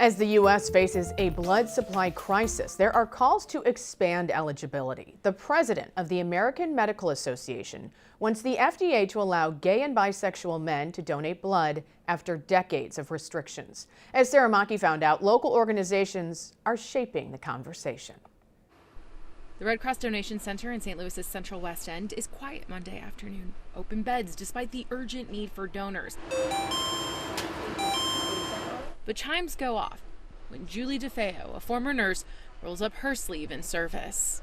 As the U.S. faces a blood supply crisis, there are calls to expand eligibility. The president of the American Medical Association wants the FDA to allow gay and bisexual men to donate blood after decades of restrictions. As Sarah Maki found out, local organizations are shaping the conversation. The Red Cross Donation Center in St. Louis's Central West End is quiet Monday afternoon. Open beds despite the urgent need for donors. But chimes go off when Julie DeFeo, a former nurse, rolls up her sleeve in service.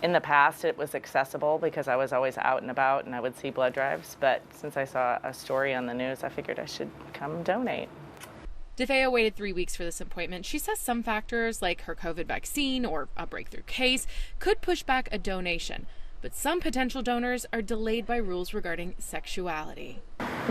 In the past, it was accessible because I was always out and about and I would see blood drives. But since I saw a story on the news, I figured I should come donate. DeFeo waited 3 weeks for this appointment. She says some factors, like her COVID vaccine or a breakthrough case, could push back a donation. But some potential donors are delayed by rules regarding sexuality.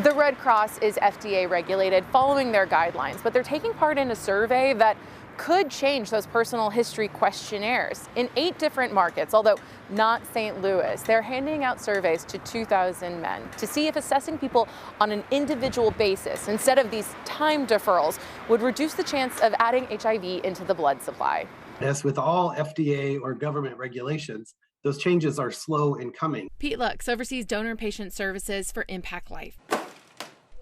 The Red Cross is FDA regulated, following their guidelines, but they're taking part in a survey that could change those personal history questionnaires in 8 different markets, although not St. Louis. They're handing out surveys to 2,000 men to see if assessing people on an individual basis instead of these time deferrals would reduce the chance of adding HIV into the blood supply. As with all FDA or government regulations, those changes are slow in coming. Pete Lux oversees donor patient services for ImpactLife.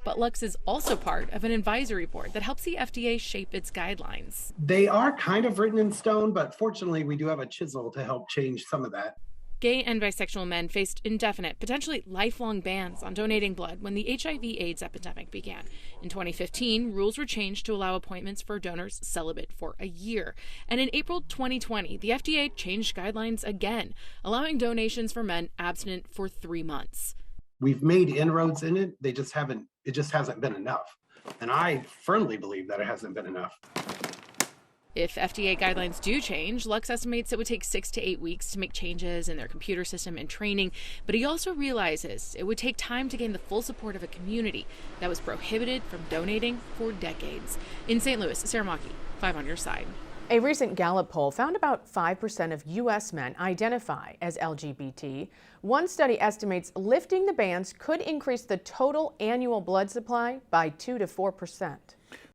But Lux is also part of an advisory board that helps the FDA shape its guidelines. They are kind of written in stone, but fortunately we do have a chisel to help change some of that. Gay and bisexual men faced indefinite, potentially lifelong bans on donating blood when the HIV/AIDS epidemic began. In 2015, rules were changed to allow appointments for donors celibate for a year. And in April 2020, the FDA changed guidelines again, allowing donations for men abstinent for 3 months. We've made inroads in it. It just hasn't been enough. And I firmly believe that it hasn't been enough. If FDA guidelines do change, Lux estimates it would take 6 to 8 weeks to make changes in their computer system and training. But he also realizes it would take time to gain the full support of a community that was prohibited from donating for decades. In St. Louis, Sarah Maki, 5 on your side. A recent Gallup poll found about 5% of U.S. men identify as LGBT. One study estimates lifting the bans could increase the total annual blood supply by 2 to 4%.